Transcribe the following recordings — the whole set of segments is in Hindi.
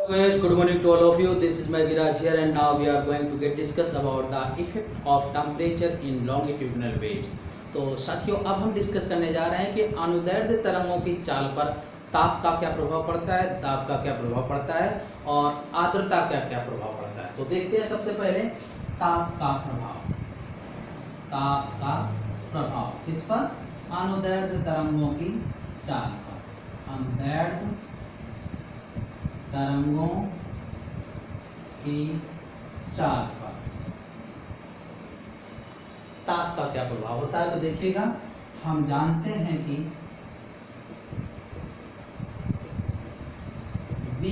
Guys, good morning to all of you. This is Magiraj here, and now we are going to get discuss about the effect of temperature in longitudinal waves. तो साथियों, अब हम डिस्कस करने जा रहे हैं कि अनुदैर्ध्य तरंगों की चाल पर ताप का क्या प्रभाव पड़ता है, दाब का क्या प्रभाव पड़ता है और आर्द्रता का क्या प्रभाव पड़ता है। तो देखते हैं सबसे पहले ताप का प्रभाव। ताप का प्रभाव किस पर? अनुदैर्ध्य तरंगों की चाल पर। अनुदैर्ध्य तरंगों की चाल पर ताप का क्या प्रभाव होता है। तो देखिएगा, हम जानते हैं कि V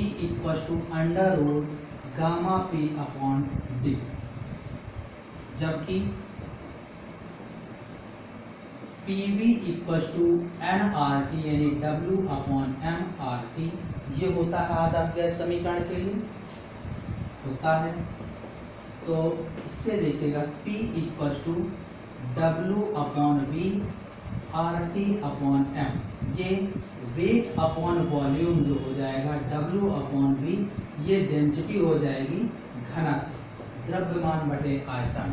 under root gamma P upon D, जबकि PV nRT यानी W अपॉन mRT ये होता है आदर्श गैस समीकरण के लिए होता है। तो इससे देखिएगा P W upon V RT upon M, ये वेट अपॉन वॉल्यूम जो हो जाएगा W अपॉन V, ये डेंसिटी हो जाएगी घनत्व, द्रव्यमान बटे आयतन,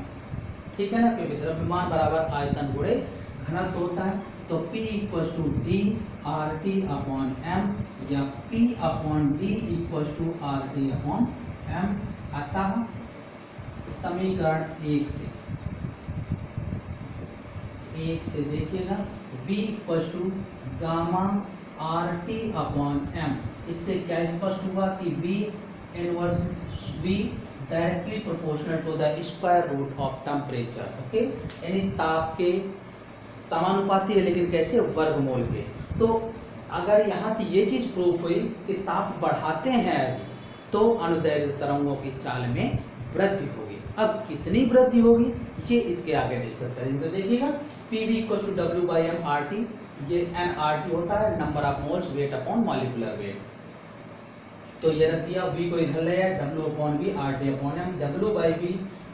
ठीक है ना, क्योंकि द्रव्यमान बराबर आयतन गुणे घनत्व होता है। तो P D RT upon M या P upon D RT upon M। अतः समीकरण एक से देखिएगा V gamma RT upon M, इससे क्या स्पष्ट हुआ कि V inverse V directly proportional to the square root of temperature. Okay, यानी ताप के समानुपाती है, लेकिन कैसे? वर्गमूल के। तो अगर यहाँ से ये चीज प्रूफ हुई कि ताप बढ़ाते हैं तो अनुदैर्ध्य तरंगों की चाल में वृद्धि होगी। अब कितनी वृद्धि होगी ये इसके आगे डिस्कस करेंगे। तो देखिएगा PV W by m RT, ये nRT होता है, number of moles weight upon molecular weight. तो ये रख दिया, V को इधर ले आए, W upon V RT upon m, W by V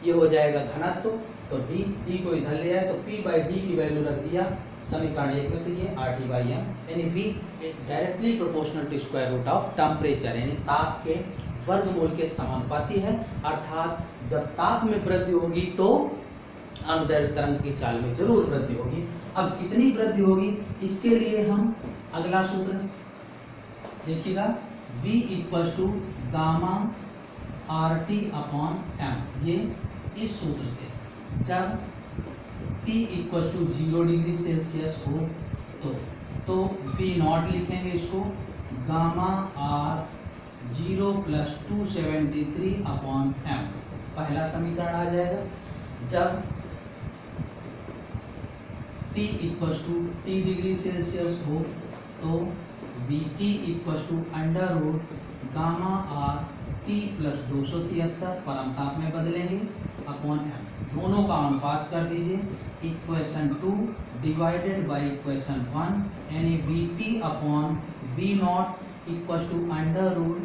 ये हो जाएगा घनत्व, तो D को इधर ले आए, तो P by D की वैल्यू रख दिया समीकरण 1 में, तो ये RT by m, यानी V directly proportional to square root of temperature, यानी ताप के वर्गमूल के समानुपाती है। अर्थात जब ताप में वृद्धि होगी तो अनुदैर्ध्य तरंग की चाल में जरूर वृद्धि होगी। अब कितनी वृद्धि होगी, इसके लिए हम अगला सूत्र देखिएगा, V gamma RT upon M, ये इस सूत्र से जब T 0 डिग्री सेल्सियस हो तो V नॉट लिखेंगे इसको, gamma R 0 plus 273 upon M, पहला समीकरण आ जाएगा। जब T डिग्री सेल्सियस हो तो VT under root gamma R T plus 273 परम ताप में बदलेंगे अपॉन M, दोनों का अनुपात कर दीजिए, इक्वेशन 2 डिवाइडेड बाई इक्वेशन 1, यानी VT upon V not under root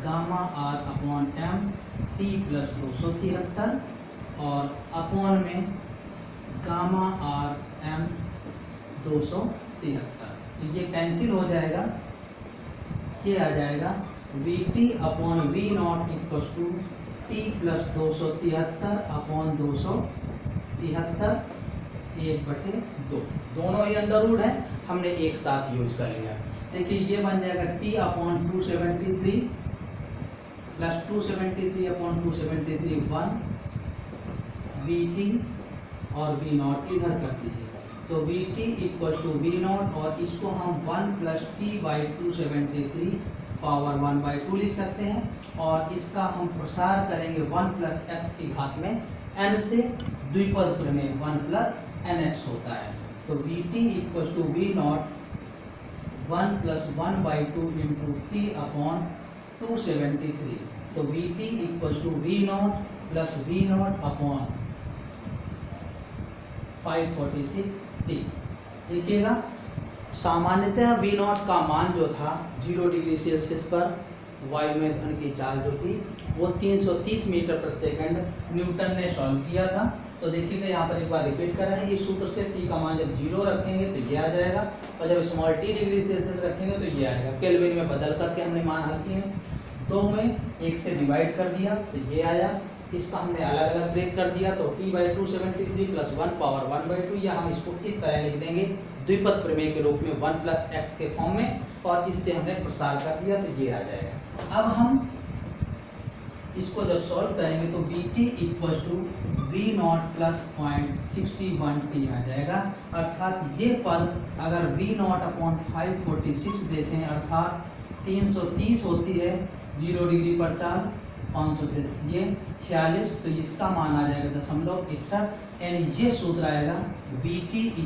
gamma R upon M T plus 273 और अपॉन में गामा R M 273, तो ये कैंसिल हो जाएगा, ये आ जाएगा VT upon V not T plus 273 upon 273 1/2, दोनों ही अंडर रूट है, हमने एक साथ यूज कर लिया। देखिए ये बन जाएगा T upon 273 plus 273 upon 273 1 VT और V नॉट इधर कर दीजिए, तो VT V नॉट, और इसको हम 1 प्लस T बाई 273 पावर 1/2 लिख सकते हैं, और इसका हम प्रसार करेंगे 1 प्लस x की घात में n से, द्विपद में 1 प्लस nx होता है। तो VT V not 1 plus 1/2 into T upon 273, तो VT V not plus V not upon 546 T। देखिएगा सामान्यतः V नॉट का मान जो था 0 डिग्री सेल्सियस पर वायु में ध्वनि की चाल जो थी वो 330 मीटर प्रति सेकंड न्यूटन ने सॉल्व किया था। तो देखिएगा यहाँ पर एक बार रिपीट कर रहे हैं, इस सूत्र से टी का मान जब 0 रखेंगे तो ये आ जाएगा, और जब स्मॉल टी डिग्री सेल्सियस रखेंगे तो ये आएगा। केल्विन में बदल करके हमने मान हल किए हैं। 2 में 1 से डिवाइड कर दिया तो ये आया। इसका हमने अलग अलग ब्रेक कर दिया तो t/2 73 + 1 पावर 1/2, या हम इसको इस तरह लिख देंगे द्विपद प्रमेय के रूप में 1 + x के फॉर्म में, और इससे हमने प्रसार कर दिया तो ये आ जाएगा। अब हम इसको जब सॉल्व करेंगे तो Vt = V0 + 0.61t आ जाएगा। अर्थात ये पद अगर V0/546 देखें अर्थात 330 होती है, 0 डिग्री पर चाल 500 से ये 46, तो इसका मान आ जाएगा 0.61, यानी ये सूत्र आएगा Vt =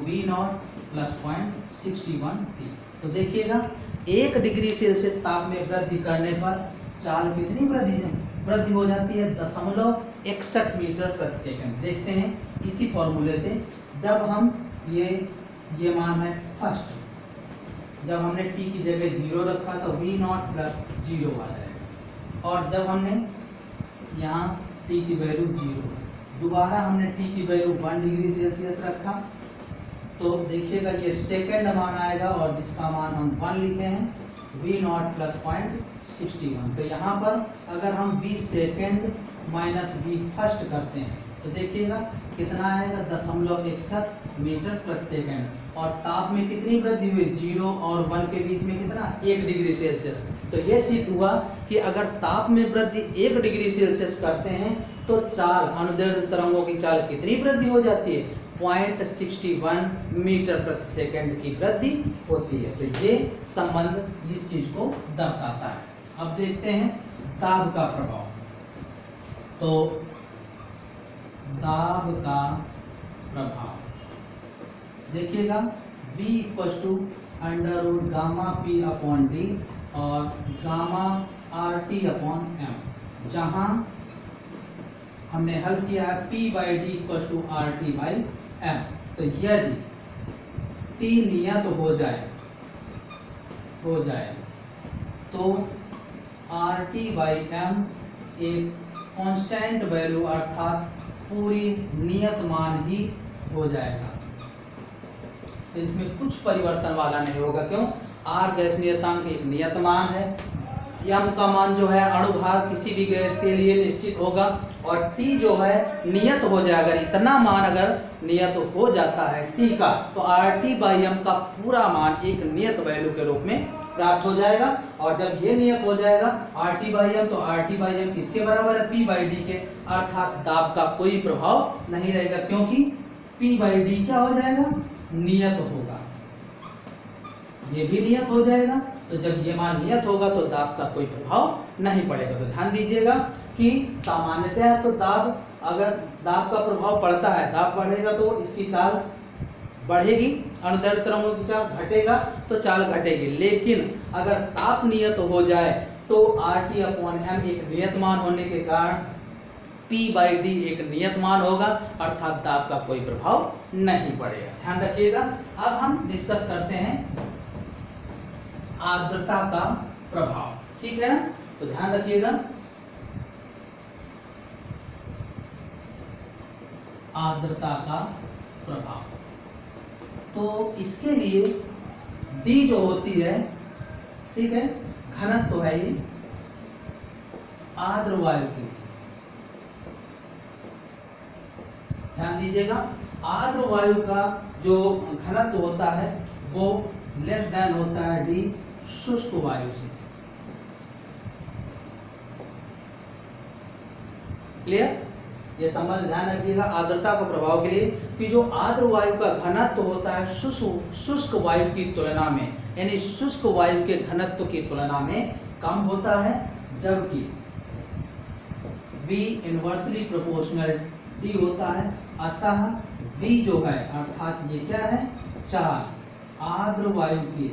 V0 + 0.61t। तो देखिएगा 1 डिग्री सेल्सियस ताप में वृद्धि करने पर चाल कितनी वृद्धि हो जाती है? 0.61 मीटर प्रति सेकंड। देखते हैं इसी फॉर्मूले से, जब हम ये मान है फर्स्ट, जब हमने t की जगह 0 रखा तो V0 + 0 आ जाएगा, और जब हमने यहाँ t की वैल्यू 0, दोबारा हमने t की वैल्यू 1 डिग्री सेल्सियस रखा तो देखिएगा ये सेकंड मान आएगा, और जिसका मान हम 1 लिखे हैं V0 + 0.61। तो यहाँ पर अगर हम V second minus V first करते हैं तो देखिएगा कितना आएगा 0.61 मीटर प्रति सेकंड, और ताप में कितनी वृद्धि हुई? 0 और 1 के बीच में कितना? 1 डिग्री सेल्सियस। तो ये सिद्ध हुआ कि अगर ताप में वृद्धि 1 डिग्री सेल्सियस करते हैं तो चाल, अनुदैर्ध्य तरंगों की चाल कितनी वृद्धि हो जाती है? 0.61 मीटर प्रति सेकंड की वृद्धि होती है। तो ये संबंध इस चीज को दर्शाता है। अब देखते हैं दाब का प्रभाव। तो दाब का प्रभाव देखिएगा V = √γp/d और γ/RT/m, जहां हमने हल किया है P/d = RT/m। तो यदि T नियत हो जाए तो RT/m एक कांस्टेंट वैल्यू अर्थात पूरी नियत मान ही हो जाएगा। तो इसमें कुछ परिवर्तन वाला नहीं होगा। क्यों? R गैस नियतांक एक नियत मान है, m का मान जो है अणुभार किसी भी गैस के लिए निश्चित होगा, और T जो है नियत हो जाए। अगर इतना मान अगर नियत हो जाता है T का, तो RT/m का पूरा मान एक नियत वैल्यू के रूप में प्राप्त हो जाएगा। और जब ये नियत हो जाएगा RT/m, तो RT/m किसके बराबर है? P/d के, अर्थात दाब का कोई प्रभाव नहीं रहेगा, क्योंकि P/d क्या हो जाएगा? नियत होगा। ये भी नियत हो जाएगा। तो जब ये मान नियत होगा तो दाब का कोई प्रभाव नहीं पड़ेगा। तो ध्यान दीजिएगा कि सामान्यतः तो अगर दाब का प्रभाव पड़ता है, दाब बढ़ेगा तो इसकी चाल बढ़ेगी, अनुदैर्ध्य तरंगों की चाल घटेगा तो चाल घटेगी। लेकिन अगर ताप नियत हो जाए तो RT/m एक नियत मान होने के कारण P/d एक नियत मान होगा, अर्थात दाब का कोई प्रभाव नहीं पड़ेगा। ध्यान रखिएगा। अब हम डिस्कस करते हैं आर्द्रता का प्रभाव, ठीक है ना? तो ध्यान रखिएगा, आर्द्रता का प्रभाव। तो इसके लिए D जो होती है, ठीक है, घनत्व तो है ये आर्द्र वायु की। ध्यान दीजिएगा, आर्द्र वायु का जो घनत्व होता है वो लेस देन होता है D शुष्क वायु से। क्लियर? ये संबंध ध्यान रखिएगा आर्द्रता के प्रभाव के लिए कि जो आर्द्र वायु का घनत्व होता है शुष्क वायु की तुलना में, यानी शुष्क वायु के घनत्व की तुलना में कम होता है, जबकि V इनवर्सली प्रोपोर्शनल D होता है। अतः V जो है अर्थात ये क्या है? चाल आर्द्र वायु की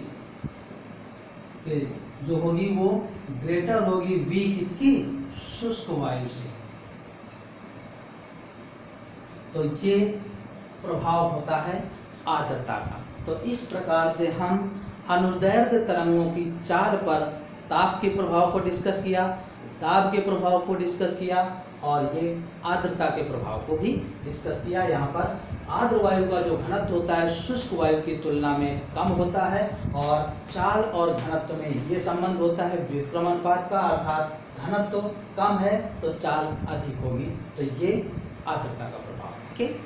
जो होगी वो ग्रेटर होगी V किसकी? शुष्क वायु से। तो ये प्रभाव होता है आर्द्रता का। तो इस प्रकार से हम अनुदैर्ध्य तरंगों की चाल पर ताप के प्रभाव को डिस्कस किया, दाब के प्रभाव को डिस्कस किया और ये आर्द्रता के प्रभाव को भी डिस्कस किया। यहाँ पर आर्द्र वायु का जो घनत्व होता है शुष्क वायु की तुलना में कम होता है और चाल और घनत्व में ये संबंध होता है व्युत्क्रमणपात का, अर्थात घनत्व कम है तो चाल अधिक होगी। तो ये आर्द्रता का प्रभाव है। ठीक।